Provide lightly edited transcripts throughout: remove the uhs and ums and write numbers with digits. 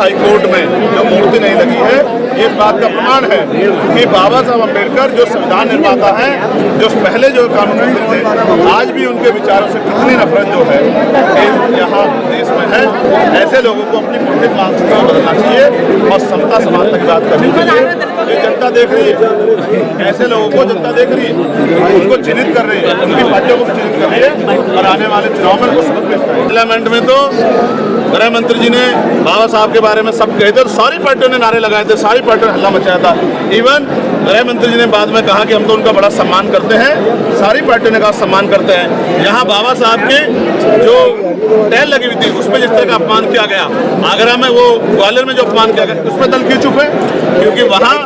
High court में जो मूर्ति नहीं लगी है, ये इस बात का प्रमाण है कि बाबा साहब अम्बेडकर जो संविधान निर्माता हैं, जो पहले जो कानून थे, आज भी उनके विचारों से कितनी नफरत जो है यहाँ देश में है। ऐसे लोगों को अपनी मूर्तिक मानसिकता बदलना चाहिए और समता समानता की बात करनी चाहिए। ये जनता देख रही है, ऐसे लोगों को जनता देख रही है, उनको चिन्हित कर रही है, उनकी पार्टियों को चिन्हित कर रही है और आने वाले चुनाव में उनको सबक मिलता है। पार्लियामेंट में तो गृह मंत्री जी ने बाबा साहब के बारे में सब कहे थे और सारी पार्टियों ने नारे लगाए थे, सारी पार्टियों ने हल्ला मचाया था। इवन गृह मंत्री जी ने बाद में कहा कि हम तो उनका बड़ा सम्मान करते हैं, सारी पार्टियों ने कहा सम्मान करते हैं। यहाँ बाबा साहब की जो टहल लगी हुई थी उसमें जिस तरह का अपमान किया गया, आगरा में वो ग्वालियर में जो अपमान किया गया, उसमें दल क्यों चुप है? क्योंकि वहाँ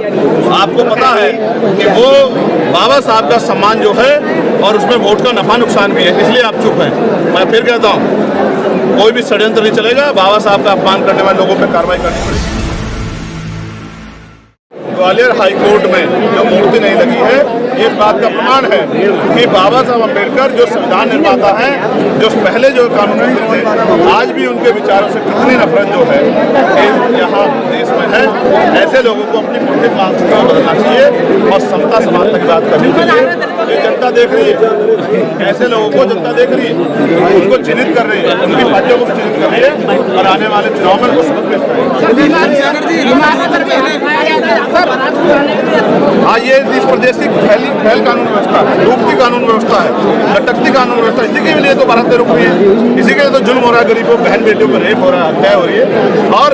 आपको पता है कि वो बाबा साहब का सम्मान जो है और उसमें वोट का नफा नुकसान भी है, इसलिए आप चुप हैं। मैं फिर कहता हूँ, कोई भी षड्यंत्र नहीं चलेगा, बाबा साहब का अपमान करने वाले लोगों पर कार्रवाई करनी पड़ेगी। ग्वालियर हाई कोर्ट में जो मूर्ति नहीं लगी है, ये इस बात का प्रमाण है कि बाबा साहब अम्बेडकर जो संविधान निर्माता हैं, जो पहले जो कानून थे, आज भी उनके विचारों से कितनी नफरत जो है यहाँ देश में है। ऐसे लोगों को अपनी मूर्तिक मानसिकता बदलना चाहिए और समता समानता की बात करनी चाहिए। ये जनता देख रही है, ऐसे लोगों को जनता देख रही है, उनको चिन्हित कर रही है, उनकी पार्टियों को चिन्हित कर रही है और आने वाले चुनाव में उनको सबक मिलता है। हाँ, ये इस प्रदेश की फैल कानून व्यवस्था है, डूबती कानून व्यवस्था है, लटकती कानून व्यवस्था। इसी के लिए तो भारत रुक रही है, इसी के लिए तो जुल्म हो रहा है, गरीबों बहन बेटियों पर रेप हो रहा है, हत्या हो रही है और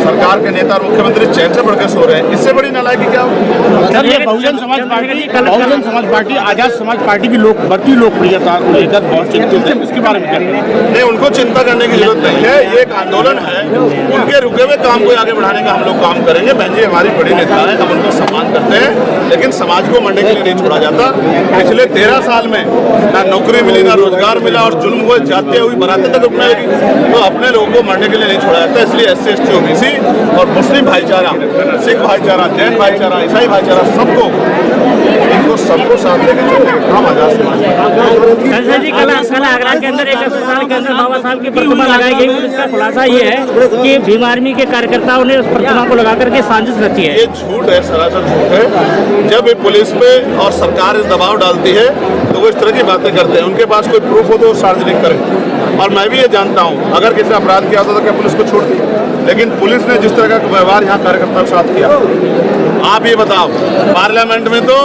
सरकार के नेता और मुख्यमंत्री चैन से बढ़ के सो रहे हैं। इससे बड़ी नालायकी क्या हो? बहुजन समाज पार्टी आजाद समाज पार्टी की बढ़ती लोकप्रियता को लेकर बहुत चिंतित है, इसके बारे में क्या नहीं, उनको चिंता करने की जरूरत नहीं है। ये एक आंदोलन है, उनके रुके हुए काम को आगे बढ़ाने का हम लोग काम करेंगे। बहन जी हमारी बड़ी नेता है, हम उनको सम्मान करते हैं, लेकिन समाज को मरने के लिए नहीं छोड़ा जाता। पिछले 13 साल में ना नौकरी मिली, ना रोजगार मिला और जुल्म हुए, जाते हुई बरातें तक रुकनाएगी, तो अपने लोगों को मरने के लिए नहीं छोड़ा जाता। इसलिए SC ST OBC और मुस्लिम भाईचारा, सिख भाईचारा, जैन भाईचारा, ईसाई भाईचारा, सबको साथ लेकर चलने का काम आजाद समाज जी। कल आगरा के अंदर एक अस्पताल के अंदर बाबा साहब की प्रतिमा लगाई गई, इसका खुलासा ये है कि भीम आर्मी के कार्यकर्ताओं ने उस प्रतिमा को लगा करके साजिश रची है। ये झूठ है, सरासर झूठ है। जब ये पुलिस पे और सरकार दबाव डालती है तो वो इस तरह की बातें करते हैं। उनके पास कोई प्रूफ हो तो सार्वजनिक करें। और मैं भी ये जानता हूँ, अगर किसी अपराध किया होता तो क्या पुलिस को छोड़ती? लेकिन पुलिस ने जिस तरह का व्यवहार यहाँ कार्यकर्ताओं के साथ किया, आप ये बताओ। पार्लियामेंट में तो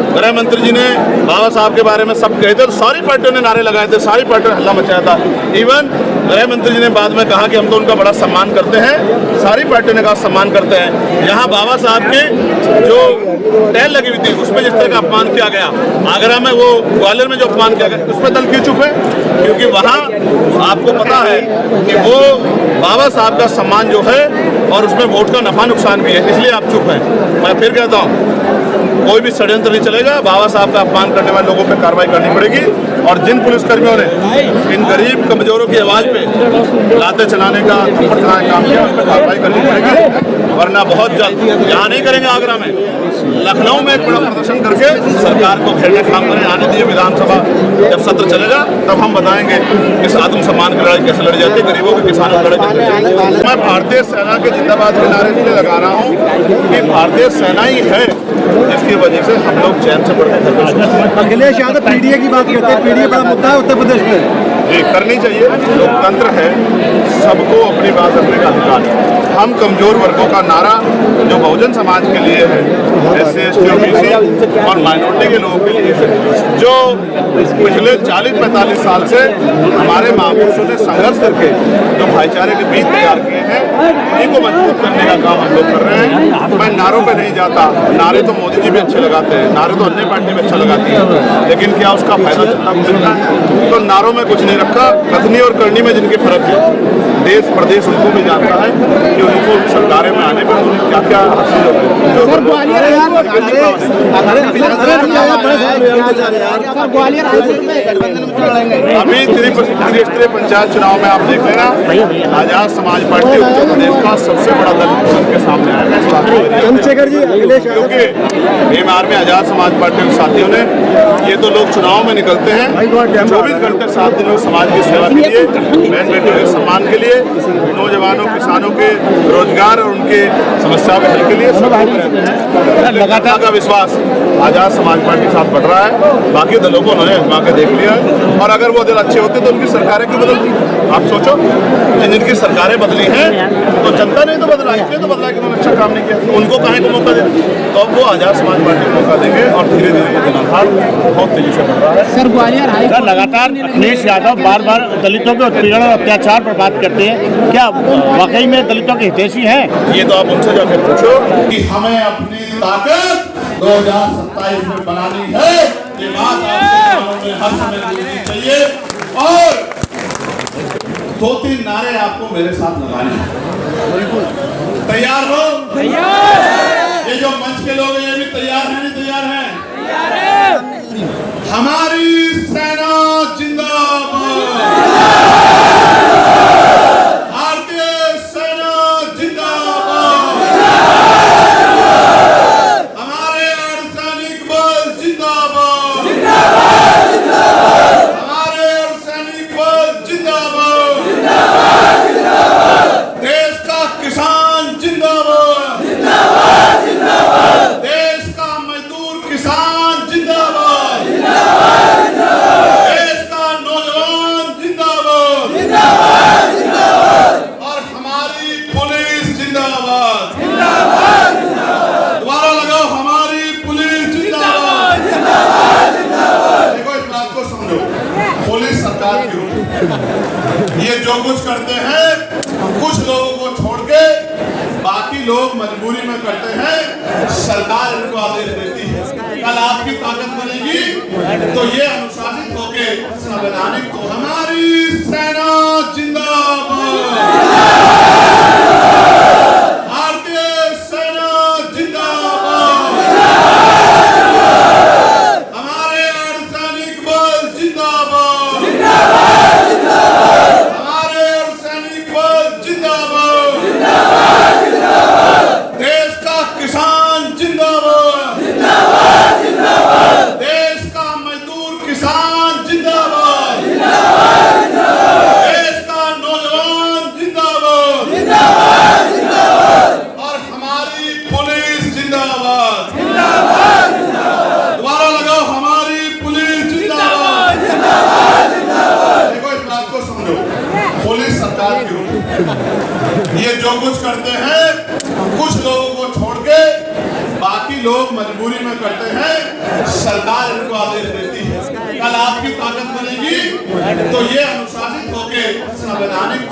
गृह मंत्री जी ने बाबा साहब के बारे में सब कहे थे और सारी पार्टियों ने नारे लगाए थे, सारी पार्टियों ने हल्ला मचाया था। इवन गृह मंत्री जी ने बाद में कहा कि हम तो उनका बड़ा सम्मान करते हैं, सारी पार्टियों ने कहा सम्मान करते हैं। यहाँ बाबा साहब की जो टहल लगी हुई थी उसमें जिस तरह का अपमान किया गया, आगरा में वो ग्वालियर में जो अपमान किया गया, उसमें दल क्यों चुप है? क्योंकि वहाँ आपको पता है कि वो बाबा साहब का सम्मान जो है और उसमें वोट का नफा नुकसान भी है, इसलिए आप चुप हैं। मैं फिर कहता हूँ, कोई भी षड्यंत्र नहीं चलेगा, बाबा साहब का अपमान करने वाले लोगों पर कार्रवाई करनी पड़ेगी। और जिन पुलिसकर्मियों ने इन गरीब कमजोरों की आवाज़ पे लाते चलाने का, थप्पड़ चलाने का काम किया, उन पर कार्रवाई करनी पड़ेगी, वरना बहुत जल्द यहाँ नहीं करेंगे, आगरा में, लखनऊ में एक बड़ा प्रदर्शन करके सरकार को घेरने का काम करें। आने दीजिए, विधानसभा जब सत्र चलेगा तब हम बताएंगे इस आत्मसम्मान की लड़ाई कैसे लड़ी जाती है, गरीबों के किसानों की लड़ाई कैसे लड़ी जाती है। मैं भारतीय सेना के जिंदाबाद के नारे इसलिए लगा रहा हूँ कि भारतीय सेना ही है जिसकी वजह से हम लोग चैन से बढ़ते हैं। अखिलेश यादव PDA की बात करते हैं, PDA बड़ा मुद्दा है उत्तर प्रदेश में। ये करनी चाहिए, लोकतंत्र है, सबको अपनी बात रखने का अधिकार है। हम कमजोर वर्गों का नारा जो बहुजन समाज के लिए है, SC ST OBC और माइनॉरिटी के लोगों के लिए है, जो पिछले 40-45 साल से हमारे महापुरुषों ने संघर्ष करके जो भाईचारे के बीच तैयार किए हैं, उन्हीं को मजबूत करने का काम हम लोग कर रहे हैं। मैं नारों पे नहीं जाता, नारे तो मोदी जी भी अच्छे लगाते हैं, नारे तो अन्य पार्टी भी अच्छा लगाती है, लेकिन क्या उसका फायदा जनता को मिलता है? तो नारों में कुछ नहीं रखा, कथनी और करनी में जिनके फर्क है, देश प्रदेश उनको भी जानता है कि उनको सरकारें में आने पर उन्हें क्या क्या हासिल होता है। अभी त्रिस्तरीय पंचायत चुनाव में आप देख लेना, आजाद समाज पार्टी उत्तर प्रदेश का सबसे बड़ा दल के सामने आएगा। शेखर जी, अखिलेश यादव क्योंकि भीम आर्मी आजाद समाज पार्टी के साथियों ने, ये तो लोग चुनाव में निकलते हैं 24 घंटे 7 दिन समाज की सेवा के लिए, बहन बेटियों के सम्मान के लिए, नौजवानों किसानों के रोजगार और उनके समस्याओं के हल के लिए लगातार का विश्वास आजाद समाज पार्टी के साथ बढ़ रहा है। बाकी दलों को उन्होंने आजमा के देख लिया है, और अगर वो दिल अच्छे होते तो उनकी सरकारें क्यों बदलती? आप सोचो, जिनकी सरकारें बदली हैं तो जनता ने तो बदला, इसलिए तो बदला कि उन्होंने अच्छा काम नहीं किया, उनको कहीं को मौका देते, तो अब वो आजाद समाज पार्टी को मौका देंगे और धीरे धीरे ये जनाधार बहुत तेजी से बढ़ रहा है। सर ग्वालियर लगातार अखिलेश यादव बार बार दलितों के उत्पीड़न और अत्याचार पर बात करते हैं, क्या वाकई में दलितों के हितैषी हैं? ये तो आप उनसे जाकर पूछो कि हमें अपनी ताकत 2027 में बनानी है, ये बात आपके कानों में हर समय बोलनी चाहिए, और 2-3 नारे आपको मेरे साथ लगाने हैं। तैयार हो? तैयार। ये जो मंच के लोग हैं ये भी तैयार हैं, नहीं तैयार हैं? तैयार है। हमारी सेना जिंदाबाद, भारतीय सेना जिंदाबाद, हमारे अर्धसैनिक बल जिंदाबाद, हमारे अर्धसैनिक बल जिंदाबाद, देश का किसान जिंदाबाद, देश का मजदूर किसान जिंदाबाद, देश का नौजवान जिंदाबाद, और हमारी पुलिस जिंदाबाद, दोबारा लगाओ, हमारी पुलिस जिंदाबाद। देखो इस बात को समझो, पुलिस सरकार की होती है, ये जो कुछ करते हैं कुछ लोगों को छोड़ के बाकी लोग मजबूरी में करते हैं, सरकार इनको आदेश देती है। कल आपकी ताकत बनेगी तो ये अनुशासित होके संवैधानिक, तो हमारी सेना जिंदाबाद, भारतीय सेना जिंदाबाद, हमारे अर्धसैनिक बल जिंदाबाद, हमारे अर्धसैनिक बल जिंदाबाद, देश का किसान जिंदाबाद, देश का मजदूर किसान जिंदाबाद, देश का नौजवान जिंदाबाद, और हमारी पुलिस जिंदाबाद, दोबारा लगाओ, हमारी पुलिस जिंदाबाद। देखो इस बात को समझो, पुलिस सरकार की होती है, ये जो कुछ करते हैं कुछ लोगों को छोड़ के बाकी लोग मजबूरी में करते हैं, सरकार इनको आदेश देती है। कल आपकी ताकत बनेगी तो ये अनुशासित होके संवैधानिक